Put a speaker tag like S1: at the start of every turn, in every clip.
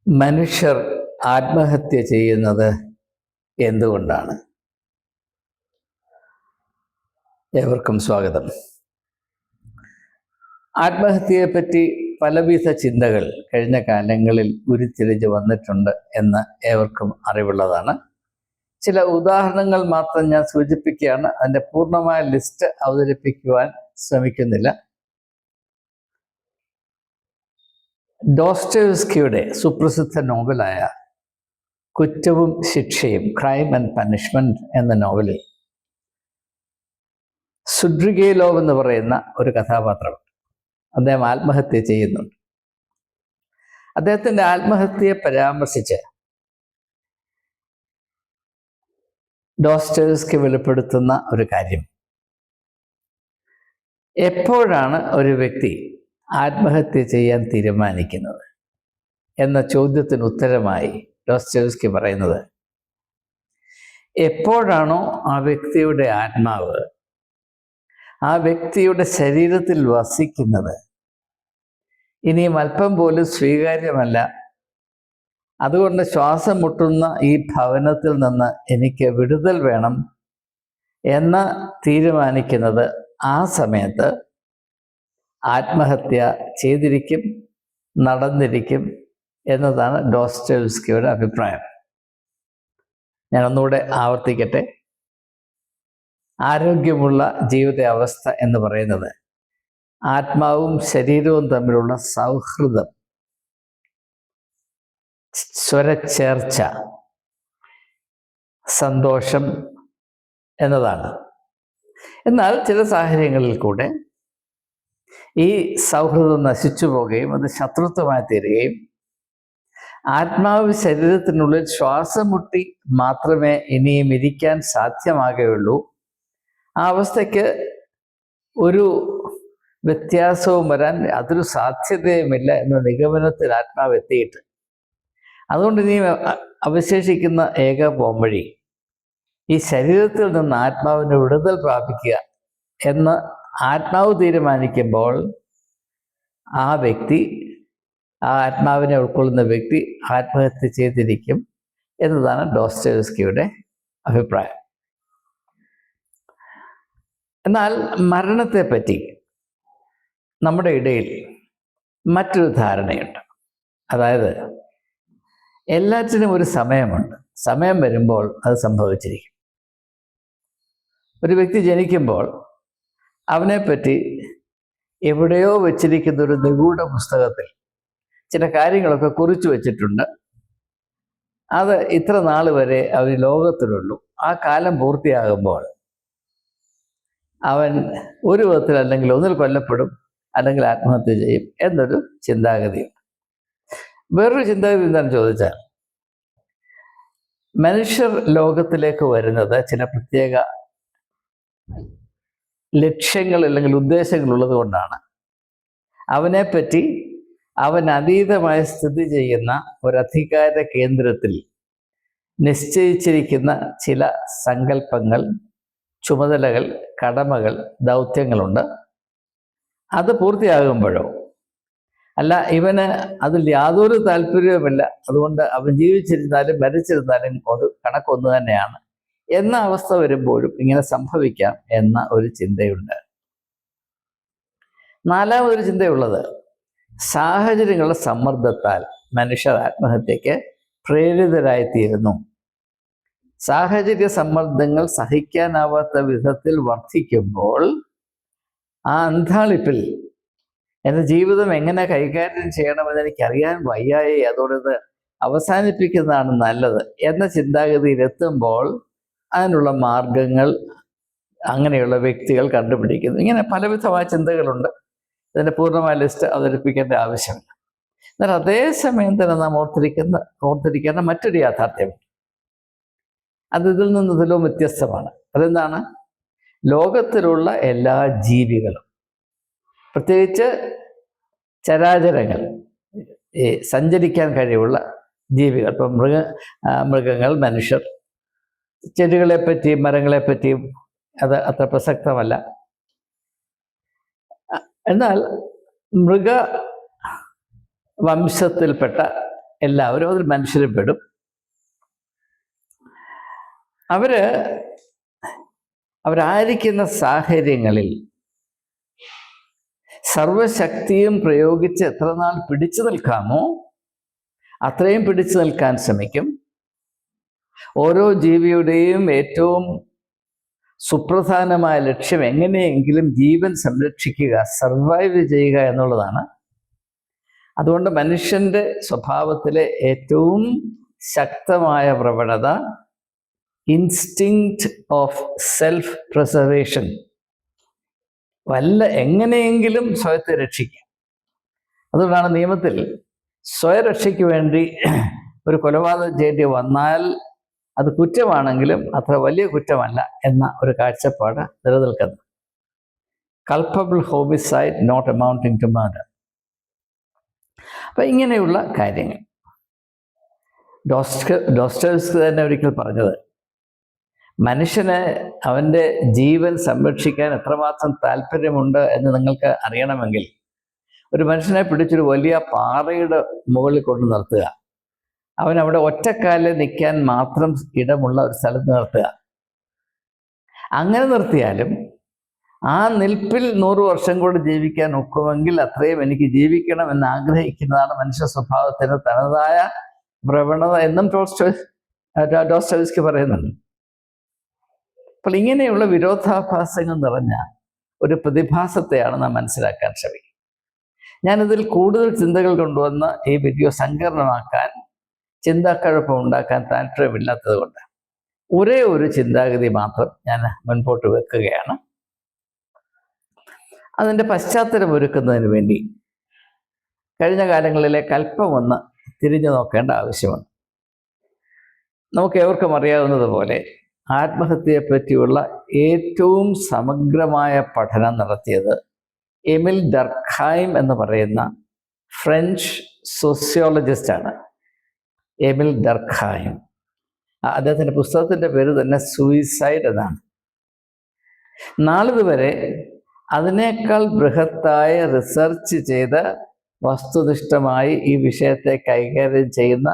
S1: മനുഷ്യർ ആത്മഹത്യ ചെയ്യുന്നത് എന്തുകൊണ്ടാണ്? ഏവർക്കും സ്വാഗതം. ആത്മഹത്യയെപ്പറ്റി പലവിധ ചിന്തകൾ കഴിഞ്ഞ കാലങ്ങളിൽ ഉരുത്തിരിഞ്ഞ് വന്നിട്ടുണ്ട് എന്ന് ഏവർക്കും അറിവുള്ളതാണ്. ചില ഉദാഹരണങ്ങൾ മാത്രം ഞാൻ സൂചിപ്പിക്കുകയാണ്. അതിൻ്റെ പൂർണ്ണമായ ലിസ്റ്റ് അവതരിപ്പിക്കുവാൻ ശ്രമിക്കുന്നില്ല. ഡോസ്റ്റോവസ്കിയുടെ സുപ്രസിദ്ധ നോവലായ കുറ്റവും ശിക്ഷയും, ക്രൈം ആൻഡ് പനിഷ്മെന്റ് എന്ന നോവലിൽ സുഡ്രിഗേലോവ് എന്ന് പറയുന്ന ഒരു കഥാപാത്രം, അദ്ദേഹം ആത്മഹത്യ ചെയ്യുന്നുണ്ട്. അദ്ദേഹത്തിൻ്റെ ആത്മഹത്യയെ പരാമർശിച്ച് ഡോസ്റ്റോവസ്കി വെളിപ്പെടുത്തുന്ന ഒരു കാര്യം, എപ്പോഴാണ് ഒരു വ്യക്തി ആത്മഹത്യ ചെയ്യാൻ തീരുമാനിക്കുന്നത് എന്ന ചോദ്യത്തിന് ഉത്തരമായി ഡോസ്റ്റോവസ്കി പറയുന്നത്, എപ്പോഴാണോ ആ വ്യക്തിയുടെ ആത്മാവ് ആ വ്യക്തിയുടെ ശരീരത്തിൽ വസിക്കുന്നത് ഇനിയും അല്പം പോലും സ്വീകാര്യമല്ല, അതുകൊണ്ട് ശ്വാസം മുട്ടുന്ന ഈ ഭവനത്തിൽ നിന്ന് എനിക്ക് വിടുതൽ വേണം എന്ന് തീരുമാനിക്കുന്നത്, ആ സമയത്ത് ആത്മഹത്യ ചെയ്തിരിക്കും, നടന്നിരിക്കും എന്നതാണ് ഡോസ്റ്റോവസ്കിയുടെ അഭിപ്രായം. ഞാൻ ഒന്നുകൂടെ ആവർത്തിക്കട്ടെ. ആരോഗ്യമുള്ള ജീവിത അവസ്ഥ എന്ന് പറയുന്നത് ആത്മാവും ശരീരവും തമ്മിലുള്ള സൗഹൃദം, സ്വരച്ചേർച്ച, സന്തോഷം എന്നതാണ്. എന്നാൽ ചില സാഹചര്യങ്ങളിൽ കൂടെ ഈ സൗഹൃദം നശിച്ചു പോവുകയും അത് ശത്രുത്വമായി തീരുകയും ആത്മാവ് ശരീരത്തിനുള്ളിൽ ശ്വാസം മുട്ടി മാത്രമേ ഇനിയും ഇരിക്കാൻ സാധ്യമാകുകയുള്ളൂ, ആ അവസ്ഥയ്ക്ക് ഒരു വ്യത്യാസവും വരാൻ അതൊരു സാധ്യതയുമില്ല എന്ന നിഗമനത്തിൽ ആത്മാവ് എത്തിയിട്ട്, അതുകൊണ്ട് ഇനിയും അവശേഷിക്കുന്ന ഏക പോംവഴി ഈ ശരീരത്തിൽ നിന്ന് ആത്മാവിന് വിടുതൽ പ്രാപിക്കുക എന്ന് ആത്മാവ് തീരുമാനിക്കുമ്പോൾ ആ വ്യക്തി, ആ ആത്മാവിനെ ഉൾക്കൊള്ളുന്ന വ്യക്തി ആത്മഹത്യ ചെയ്തിരിക്കും എന്നതാണ് ഡോസ്റ്റോവസ്കിയുടെ അഭിപ്രായം. എന്നാൽ മരണത്തെപ്പറ്റി നമ്മുടെ ഇടയിൽ മറ്റൊരു ധാരണയുണ്ട്. അതായത് എല്ലാറ്റിനും ഒരു സമയമുണ്ട്, സമയം വരുമ്പോൾ അത് സംഭവിച്ചിരിക്കും. ഒരു വ്യക്തി ജനിക്കുമ്പോൾ അവനെപ്പറ്റി എവിടെയോ വെച്ചിരിക്കുന്ന ഒരു നിഗൂഢ പുസ്തകത്തിൽ ചില കാര്യങ്ങളൊക്കെ കുറിച്ചു വച്ചിട്ടുണ്ട്. അത് ഇത്ര നാൾ വരെ അവൻ ലോകത്തിലുള്ളൂ. ആ കാലം പൂർത്തിയാകുമ്പോൾ അവൻ ഒരു വിധത്തിൽ അല്ലെങ്കിൽ ഒന്നിൽ കൊല്ലപ്പെടും, അല്ലെങ്കിൽ ആത്മഹത്യ ചെയ്യും എന്നൊരു ചിന്താഗതിയുണ്ട്. വേറൊരു ചിന്താഗതി എന്താണെന്ന് ചോദിച്ചാൽ, മനുഷ്യർ ലോകത്തിലേക്ക് വരുന്നത് ചില പ്രത്യേക ലക്ഷ്യങ്ങൾ അല്ലെങ്കിൽ ഉദ്ദേശങ്ങളുള്ളത് കൊണ്ടാണ്. അവനെപ്പറ്റി അവൻ അതീതമായി സ്ഥിതി ചെയ്യുന്ന ഒരധികാര കേന്ദ്രത്തിൽ നിശ്ചയിച്ചിരിക്കുന്ന ചില സങ്കല്പങ്ങൾ, ചുമതലകൾ, കടമകൾ, ദൗത്യങ്ങളുണ്ട്. അത് പൂർത്തിയാകുമ്പോഴോ, അല്ല ഇവന് അതിൽ യാതൊരു താല്പര്യവുമില്ല, അതുകൊണ്ട് അവൻ ജീവിച്ചിരുന്നാലും മരിച്ചിരുന്നാലും അത് കണക്കൊന്നു തന്നെയാണ് എന്ന അവസ്ഥ വരുമ്പോഴും ഇങ്ങനെ സംഭവിക്കാം എന്ന ഒരു ചിന്തയുണ്ട്. നാലാമതൊരു ചിന്തയുള്ളത്, സാഹചര്യങ്ങളുടെ സമ്മർദ്ദത്താൽ മനുഷ്യർ ആത്മഹത്യക്ക് പ്രേരിതരായിത്തീരുന്നു. സാഹചര്യ സമ്മർദ്ദങ്ങൾ സഹിക്കാനാവാത്ത വിധത്തിൽ വർദ്ധിക്കുമ്പോൾ ആ അന്ധാളിപ്പിൽ എൻ്റെ ജീവിതം എങ്ങനെ കൈകാര്യം ചെയ്യണമെന്ന് എനിക്കറിയാൻ വയ്യായി, അതോടൊത് അവസാനിപ്പിക്കുന്നതാണ് നല്ലത് എന്ന ചിന്താഗതിയിലെത്തുമ്പോൾ അതിനുള്ള മാർഗങ്ങൾ അങ്ങനെയുള്ള വ്യക്തികൾ കണ്ടുപിടിക്കുന്നു. ഇങ്ങനെ പലവിധമായ ചിന്തകളുണ്ട്. ഇതിൻ്റെ പൂർണ്ണമായ ലിസ്റ്റ് അവതരിപ്പിക്കേണ്ട ആവശ്യമില്ല. എന്നാൽ അതേസമയം തന്നെ നാം ഓർത്തിരിക്കേണ്ട മറ്റൊരു യാഥാർത്ഥ്യമുണ്ട്. അത് ഇതിൽ നിന്ന് ഇതിലും വ്യത്യസ്തമാണ്. അതെന്താണ്? ലോകത്തിലുള്ള എല്ലാ ജീവികളും, പ്രത്യേകിച്ച് ചരാചരങ്ങൾ, സഞ്ചരിക്കാൻ കഴിവുള്ള ജീവികൾ, ഇപ്പം മൃഗങ്ങൾ, മനുഷ്യർ, ചെടികളെപ്പറ്റിയും മരങ്ങളെപ്പറ്റിയും അത് അത്ര പ്രസക്തമല്ല. എന്നാൽ മൃഗ വംശത്തിൽപ്പെട്ട എല്ലാവരും അതിൽ മനുഷ്യരും പെടും. അവരായിരിക്കുന്ന സാഹചര്യങ്ങളിൽ സർവശക്തിയും പ്രയോഗിച്ച് എത്ര നാൾ പിടിച്ചു നിൽക്കാമോ അത്രയും പിടിച്ചു നിൽക്കാൻ ശ്രമിക്കും. ഓരോ ജീവിയുടെയും ഏറ്റവും സുപ്രധാനമായ ലക്ഷ്യം എങ്ങനെയെങ്കിലും ജീവൻ സംരക്ഷിക്കുക, സർവൈവ് ചെയ്യുക എന്നുള്ളതാണ്. അതുകൊണ്ട് മനുഷ്യൻ്റെ സ്വഭാവത്തിലെ ഏറ്റവും ശക്തമായ പ്രവണത ഇൻസ്റ്റിങ്ക്റ്റ് ഓഫ് സെൽഫ് പ്രിസർവേഷൻ, എങ്ങനെയെങ്കിലും സ്വയത്തെ രക്ഷിക്കുക. അതുകൊണ്ടാണ് നിയമത്തിൽ സ്വയരക്ഷയ്ക്ക് വേണ്ടി ഒരു കൊലപാതകം ചെയ്യേണ്ടി വന്നാൽ അത് കുറ്റമാണെങ്കിലും അത്ര വലിയ കുറ്റമല്ല എന്ന ഒരു കാഴ്ചപ്പാട് നിലനിൽക്കുന്നത്. Culpable homicide not amounting to murder. അപ്പം ഇങ്ങനെയുള്ള കാര്യങ്ങൾ ഡോസ്റ്റോവസ്കി തന്നെ ഒരിക്കൽ പറഞ്ഞത്, മനുഷ്യന് അവൻ്റെ ജീവൻ സംരക്ഷിക്കാൻ എത്രമാത്രം താല്പര്യമുണ്ട് എന്ന് നിങ്ങൾക്ക് അറിയണമെങ്കിൽ ഒരു മനുഷ്യനെ പിടിച്ചൊരു വലിയ പാറയുടെ മുകളിൽ കൊണ്ട് നിർത്തുക, അവൻ അവിടെ ഒറ്റക്കാലിൽ നിൽക്കാൻ മാത്രം ഇടമുള്ള ഒരു സ്ഥലത്ത് നിർത്തുക. അങ്ങനെ നിർത്തിയാലും ആ നിൽപ്പിൽ 100 വർഷം കൂടി ജീവിക്കാൻ ഒക്കുമെങ്കിൽ അത്രയും എനിക്ക് ജീവിക്കണം എന്ന് ആഗ്രഹിക്കുന്നതാണ് മനുഷ്യ സ്വഭാവത്തിന് തനതായ പ്രവണത എന്നും ഡോസ്റ്റോവസ്കി പറയുന്നുണ്ട്. അപ്പോൾ ഇങ്ങനെയുള്ള വിരോധാഭാസങ്ങൾ നിറഞ്ഞ ഒരു പ്രതിഭാസത്തെയാണ് നാം മനസ്സിലാക്കാൻ ശ്രമിക്കുക. ഞാനിതിൽ കൂടുതൽ ചിന്തകൾ കൊണ്ടുവന്ന് ഈ വീഡിയോ സങ്കീർണമാക്കാൻ, ചിന്താക്കഴപ്പം ഉണ്ടാക്കാൻ താല്പര്യമില്ലാത്തത് കൊണ്ട് ഒരേ ഒരു ചിന്താഗതി മാത്രം ഞാൻ മുൻപോട്ട് വെക്കുകയാണ്. അതിൻ്റെ പശ്ചാത്തലം ഒരുക്കുന്നതിന് വേണ്ടി കഴിഞ്ഞ കാലങ്ങളിലെ കൽപ്പമൊന്ന് തിരിഞ്ഞു നോക്കേണ്ട ആവശ്യമുണ്ട്. നമുക്ക് ഏവർക്കും അറിയാവുന്നതുപോലെ ആത്മഹത്യയെപ്പറ്റിയുള്ള ഏറ്റവും സമഗ്രമായ പഠനം നടത്തിയത് എമിൽ ഡർഖൈം എന്ന് പറയുന്ന ഫ്രഞ്ച് സോഷ്യോളജിസ്റ്റാണ്. എമിൽ ഡർഖൈം. അദ്ദേഹത്തിൻ്റെ പുസ്തകത്തിൻ്റെ പേര് തന്നെ സൂയിസൈഡ് എന്നാണ്. നാളിതുവരെ അതിനേക്കാൾ ബൃഹത്തായ റിസർച്ച് ചെയ്ത് വസ്തുനിഷ്ഠമായി ഈ വിഷയത്തെ കൈകാര്യം ചെയ്യുന്ന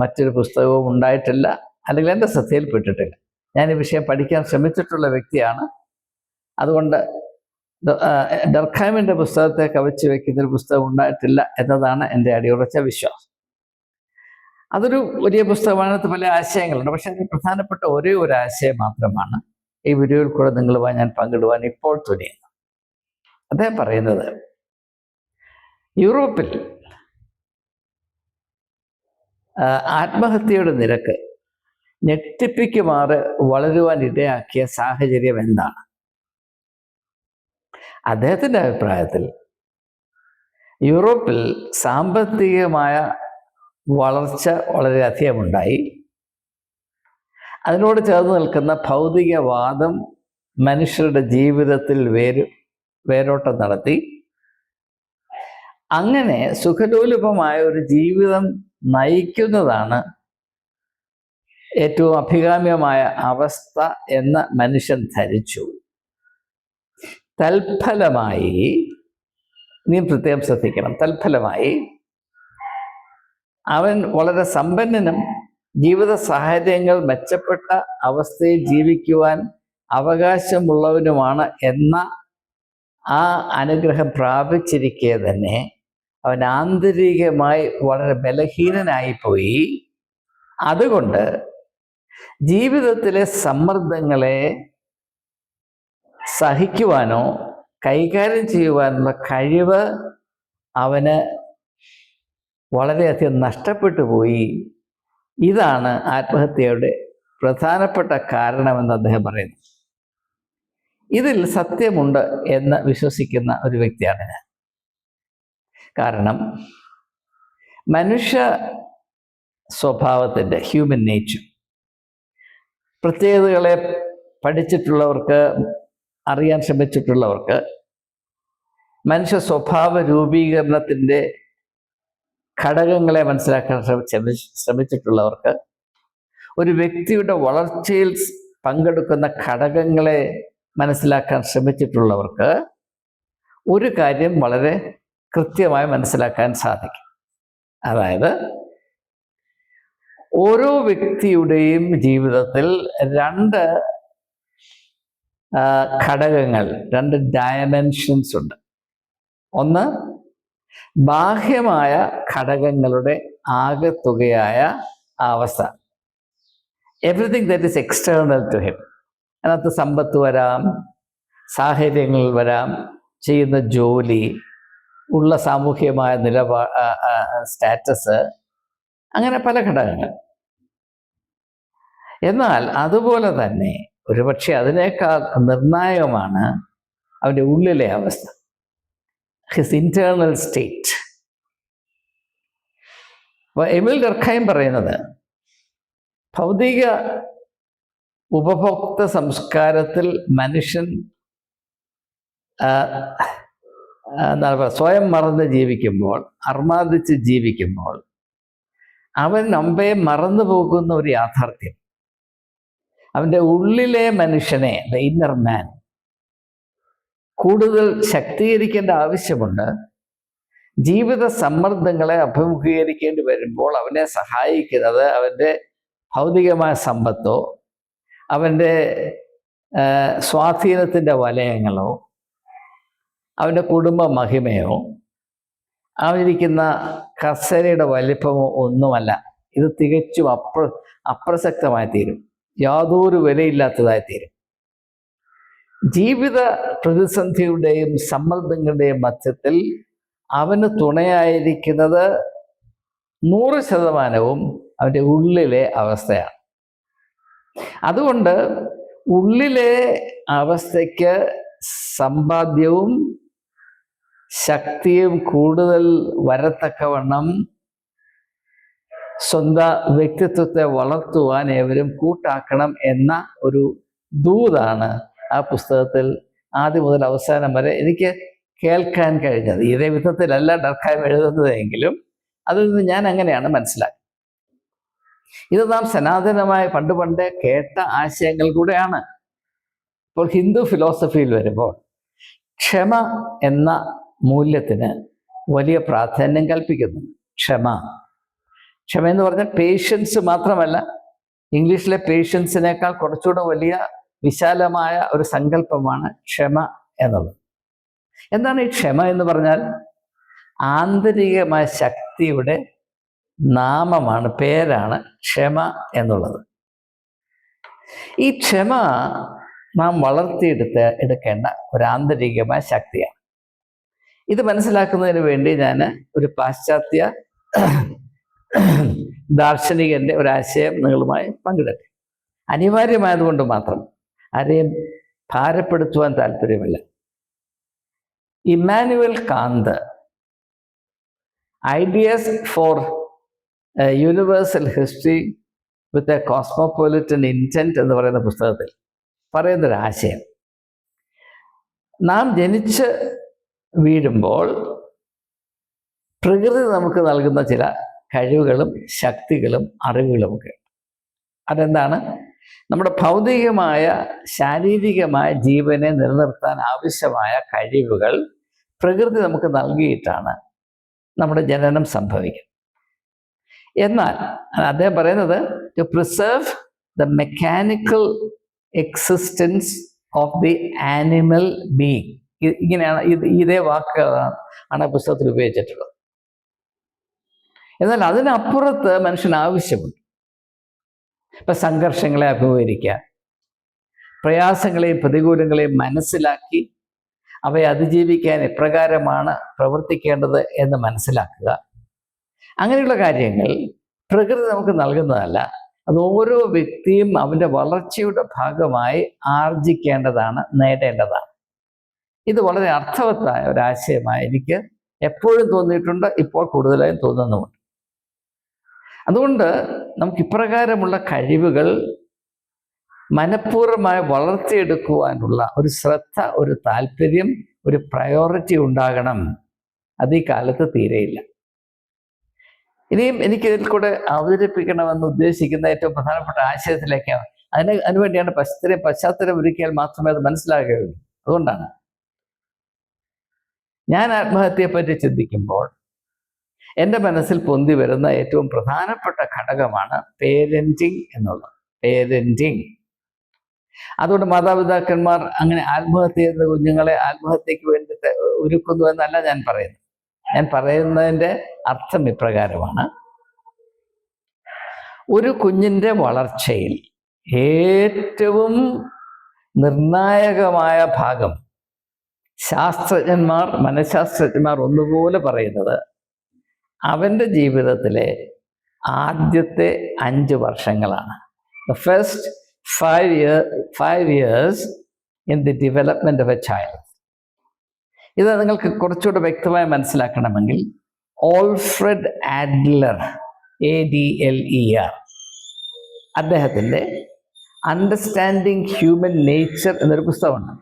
S1: മറ്റൊരു പുസ്തകവും ഉണ്ടായിട്ടില്ല, അല്ലെങ്കിൽ എൻ്റെ ശ്രദ്ധയിൽപ്പെട്ടിട്ടില്ല. ഞാൻ ഈ വിഷയം പഠിക്കാൻ ശ്രമിച്ചിട്ടുള്ള വ്യക്തിയാണ്. അതുകൊണ്ട് ഡർഖൈമിൻ്റെ പുസ്തകത്തെ കവച്ചു വയ്ക്കുന്നൊരു പുസ്തകം ഉണ്ടായിട്ടില്ല എന്നതാണ് എൻ്റെ അടിയുറച്ച വിശ്വാസം. അതൊരു വലിയ പുസ്തകമാണ്, അതിനകത്ത് പല ആശയങ്ങളുണ്ട്. പക്ഷെ അതിന് പ്രധാനപ്പെട്ട ഒരേ ഒരു ആശയം മാത്രമാണ് ഈ വീഡിയോയിൽ കൂടെ നിങ്ങളുമായി ഞാൻ പങ്കിടുവാൻ ഇപ്പോൾ തുനിയുന്നത്. അദ്ദേഹം പറയുന്നത്, യൂറോപ്പിൽ ആത്മഹത്യയുടെ നിരക്ക് ഞെട്ടിപ്പിക്കുമാറ് വളരുവാൻ ഇടയാക്കിയ സാഹചര്യം എന്താണ്? അദ്ദേഹത്തിൻ്റെ അഭിപ്രായത്തിൽ യൂറോപ്പിൽ സാമ്പത്തികമായ വളർച്ച വളരെയധികം ഉണ്ടായി. അതിനോട് ചേർന്ന് നിൽക്കുന്ന ഭൗതികവാദം മനുഷ്യരുടെ ജീവിതത്തിൽ വേരോട്ടം നടത്തി. അങ്ങനെ സുഖലോലുപമായ ഒരു ജീവിതം നയിക്കുന്നതാണ് ഏറ്റവും അഭികാമ്യമായ അവസ്ഥ എന്ന് മനുഷ്യൻ ധരിച്ചു. തൽഫലമായി, നീ പ്രത്യേകം ശ്രദ്ധിക്കണം, തൽഫലമായി അവൻ വളരെ സമ്പന്നനും ജീവിത സാഹചര്യങ്ങൾ മെച്ചപ്പെട്ട അവസ്ഥയിൽ ജീവിക്കുവാൻ അവകാശമുള്ളവനുമാണ് എന്ന ആ അനുഗ്രഹം പ്രാപിച്ചിരിക്കെ തന്നെ അവൻ ആന്തരികമായി വളരെ ബലഹീനനായിപ്പോയി. അതുകൊണ്ട് ജീവിതത്തിലെ സമ്മർദ്ദങ്ങളെ സഹിക്കുവാനോ കൈകാര്യം ചെയ്യുവാനുള്ള കഴിവ് അവന് വളരെയധികം നഷ്ടപ്പെട്ടു പോയി. ഇതാണ് ആത്മഹത്യയുടെ പ്രധാനപ്പെട്ട കാരണമെന്ന് അദ്ദേഹം പറയുന്നു. ഇതിൽ സത്യമുണ്ട് എന്ന് വിശ്വസിക്കുന്ന ഒരു വ്യക്തിയാണ് ഞാൻ. കാരണം മനുഷ്യ സ്വഭാവത്തിൻ്റെ ഹ്യൂമൻ നേച്ചർ പ്രത്യേകതകളെ പഠിച്ചിട്ടുള്ളവർക്ക്, അറിയാൻ ശ്രമിച്ചിട്ടുള്ളവർക്ക്, മനുഷ്യ സ്വഭാവ രൂപീകരണത്തിൻ്റെ ഘടകങ്ങളെ മനസ്സിലാക്കാൻ ശ്രമിച്ചിട്ടുള്ളവർക്ക്, ഒരു വ്യക്തിയുടെ വളർച്ചയിൽ പങ്കെടുക്കുന്ന ഘടകങ്ങളെ മനസ്സിലാക്കാൻ ശ്രമിച്ചിട്ടുള്ളവർക്ക് ഒരു കാര്യം വളരെ കൃത്യമായി മനസ്സിലാക്കാൻ സാധിക്കും. അതായത് ഓരോ വ്യക്തിയുടെയും ജീവിതത്തിൽ രണ്ട് ഘടകങ്ങൾ, രണ്ട് ഡയമെൻഷൻസ് ഉണ്ട്. ഒന്ന് ബാഹ്യമായ ഘടകങ്ങളുടെ ആകെത്തുകയായ അവസ്ഥ, everything that is external to him. അതിനകത്ത് സമ്പത്ത് വരാം, സാഹചര്യങ്ങൾ വരാം, ചെയ്യുന്ന ജോലി, ഉള്ള സാമൂഹികമായ സ്റ്റാറ്റസ്, അങ്ങനെ പല ഘടകങ്ങൾ. എന്നാൽ അതുപോലെ തന്നെ ഒരുപക്ഷെ അതിനേക്കാൾ നിർണായകമാണ് അവൻ്റെ ഉള്ളിലെ അവസ്ഥ, ഹിസ് ഇന്റേണൽ സ്റ്റേറ്റ്. അപ്പോൾ എമിൽ ഡർഖൈം പറയുന്നത് ഭൗതിക ഉപഭോക്തൃ സംസ്കാരത്തിൽ മനുഷ്യൻ എന്താ പറയുക, സ്വയം മറന്ന് ജീവിക്കുമ്പോൾ, അർമാദിച്ച് ജീവിക്കുമ്പോൾ അവൻ നമ്മെ മറന്നു പോകുന്ന ഒരു യാഥാർത്ഥ്യം, അവൻ്റെ ഉള്ളിലെ മനുഷ്യനെ, ദ ഇന്നർ മാൻ, കൂടുതൽ ശക്തീകരിക്കേണ്ട ആവശ്യമുണ്ട്. ജീവിത സമ്മർദ്ദങ്ങളെ അഭിമുഖീകരിക്കേണ്ടി വരുമ്പോൾ അവനെ സഹായിക്കുന്നത് അവൻ്റെ ഭൗതികമായ സമ്പത്തോ അവൻ്റെ സ്വാധീനത്തിൻ്റെ വലയങ്ങളോ അവൻ്റെ കുടുംബ മഹിമയോ അവനിരിക്കുന്ന കസേരയുടെ വലിപ്പമോ ഒന്നുമല്ല. ഇത് തികച്ചും അപ്രസക്തമായി തീരും, യാതൊരു വിലയില്ലാത്തതായി തീരും. ജീവിത പ്രതിസന്ധിയുടെയും സമ്മർദ്ദങ്ങളുടെയും മധ്യത്തിൽ അവന് തുണയായിരിക്കുന്നത് 100% അവൻ്റെ ഉള്ളിലെ അവസ്ഥയാണ്. അതുകൊണ്ട് ഉള്ളിലെ അവസ്ഥയ്ക്ക് സമ്പാദ്യവും ശക്തിയും കൂടുതൽ വരത്തക്കവണ്ണം സ്വന്തം വ്യക്തിത്വത്തെ വളർത്തുവാൻ ഏവരും കൂട്ടാക്കണം എന്ന ഒരു ദൂതാണ് ആ പുസ്തകത്തിൽ ആദ്യം മുതൽ അവസാനം വരെ എനിക്ക് കേൾക്കാൻ കഴിഞ്ഞത്. ഇതേ വിധത്തിലല്ല ഡർഖൈം എഴുതുന്നതെങ്കിലും അതിൽ നിന്ന് ഞാൻ അങ്ങനെയാണ് മനസ്സിലാക്കുന്നത്. ഇത് നാം സനാതനമായ പണ്ടേ കേട്ട ആശയങ്ങൾ കൂടെയാണ്. ഇപ്പോൾ ഹിന്ദു ഫിലോസഫിയിൽ വരുമ്പോൾ ക്ഷമ എന്ന മൂല്യത്തിന് വലിയ പ്രാധാന്യം കൽപ്പിക്കുന്നു. ക്ഷമ എന്ന് പറഞ്ഞാൽ പേഷ്യൻസ് മാത്രമല്ല, ഇംഗ്ലീഷിലെ പേഷ്യൻസിനേക്കാൾ കുറച്ചുകൂടെ വലിയ വിശാലമായ ഒരു സങ്കല്പമാണ് ക്ഷമ എന്നുള്ളത്. എന്താണ് ഈ ക്ഷമ എന്ന് പറഞ്ഞാൽ? ആന്തരികമായ ശക്തിയുടെ നാമമാണ്, പേരാണ് ക്ഷമ എന്നുള്ളത്. ഈ ക്ഷമ നാം എടുക്കേണ്ട ഒരു ആന്തരികമായ ശക്തിയാണ്. ഇത് മനസ്സിലാക്കുന്നതിന് വേണ്ടി ഞാൻ ഒരു പാശ്ചാത്യ ദാർശനികന്റെ ഒരാശയം നിങ്ങളുമായി പങ്കിടട്ടെ. അനിവാര്യമായതുകൊണ്ട് മാത്രം, ആരെയും ഭാരപ്പെടുത്തുവാൻ താല്പര്യമില്ല. Immanuel Kant ideas for universal history with a cosmopolitan intent എന്ന് പറയുന്ന പുസ്തകത്തിൽ പറയുന്നൊരാശയം, നാം ജനിച്ച് വീഴുമ്പോൾ പ്രകൃതി നമുക്ക് നൽകുന്ന ചില കഴിവുകളും ശക്തികളും അറിവുകളുമൊക്കെ. അതെന്താണ്? നമ്മുടെ ഭൗതികമായ ശാരീരികമായ ജീവനെ നിലനിർത്താൻ ആവശ്യമായ കഴിവുകൾ പ്രകൃതി നമുക്ക് നൽകിയിട്ടാണ് നമ്മുടെ ജനനം സംഭവിക്കുന്നത്. എന്നാൽ അദ്ദേഹം പറയുന്നത് to preserve the mechanical existence of the animal being. ഇങ്ങനെയാണ് ഇതേ വാക്കാണ് പുസ്തകത്തിൽ ഉപയോഗിച്ചിട്ടുള്ളത്. എന്നാൽ അതിനപ്പുറത്ത് മനുഷ്യന് ആവശ്യമുണ്ട്. ഇപ്പം സംഘർഷങ്ങളെ അഭിമുഖീകരിക്കുക, പ്രയാസങ്ങളെയും പ്രതികൂലങ്ങളെയും മനസ്സിലാക്കി അവയെ അതിജീവിക്കാൻ എപ്രകാരമാണ് പ്രവർത്തിക്കേണ്ടത് എന്ന് മനസ്സിലാക്കുക. അങ്ങനെയുള്ള കാര്യങ്ങൾ പ്രകൃതി നമുക്ക് നൽകുന്നതല്ല, അത് ഓരോ വ്യക്തിയും അവൻ്റെ വളർച്ചയുടെ ഭാഗമായി ആർജിക്കേണ്ടതാണ്, നേടേണ്ടതാണ്. ഇത് വളരെ അർത്ഥവത്തായ ഒരാശയമായി എനിക്ക് എപ്പോഴും തോന്നിയിട്ടുണ്ട്, ഇപ്പോൾ കൂടുതലായും തോന്നുന്നുമുണ്ട്. അതുകൊണ്ട് നമുക്ക് ഇപ്രകാരമുള്ള കഴിവുകൾ മനഃപൂർവ്വമായി വളർത്തിയെടുക്കുവാനുള്ള ഒരു ശ്രദ്ധ, ഒരു താല്പര്യം, ഒരു പ്രയോറിറ്റി ഉണ്ടാകണം. അത് ഈ കാലത്ത് തീരെയില്ല. ഇനിയും എനിക്കിതിൽ കൂടെ അവതരിപ്പിക്കണമെന്ന് ഉദ്ദേശിക്കുന്ന ഏറ്റവും പ്രധാനപ്പെട്ട ആശയത്തിലേക്കാണ്. അതിനുവേണ്ടിയാണ് പശ്ചാത്തലം ഒരുക്കിയാൽ മാത്രമേ അത് മനസ്സിലാകുകയുള്ളൂ. അതുകൊണ്ടാണ് ഞാൻ ആത്മഹത്യയെപ്പറ്റി ചിന്തിക്കുമ്പോൾ എൻ്റെ മനസ്സിൽ പൊന്തി വരുന്ന ഏറ്റവും പ്രധാനപ്പെട്ട ഘടകമാണ് പേരൻറ്റിങ് എന്നുള്ളത്. പേരൻറ്റിങ്. അതുകൊണ്ട് മാതാപിതാക്കന്മാർ അങ്ങനെ ആത്മഹത്യ ചെയ്യുന്ന കുഞ്ഞുങ്ങളെ ആത്മഹത്യക്ക് വേണ്ടി ഒരുക്കുന്നു എന്നല്ല ഞാൻ പറയുന്നത്. ഞാൻ പറയുന്നതിൻ്റെ അർത്ഥം ഇപ്രകാരമാണ്: ഒരു കുഞ്ഞിൻ്റെ വളർച്ചയിൽ ഏറ്റവും നിർണായകമായ ഭാഗം മനഃശാസ്ത്രജ്ഞന്മാർ ഒന്നുപോലെ പറയുന്നത് അവൻ്റെ ജീവിതത്തിലെ ആദ്യത്തെ 5 വർഷങ്ങളാണ്. The first 5 years in the development of a child. ഇത് നിങ്ങൾക്ക് കുറച്ചുകൂടെ വ്യക്തമായി മനസ്സിലാക്കണമെങ്കിൽ ഓൾഫ്രെഡ് ആഡ്ലർ, ADLER, അദ്ദേഹത്തിൻ്റെ അണ്ടർസ്റ്റാൻഡിങ് ഹ്യൂമൻ നേച്ചർ എന്നൊരു പുസ്തകമുണ്ട്.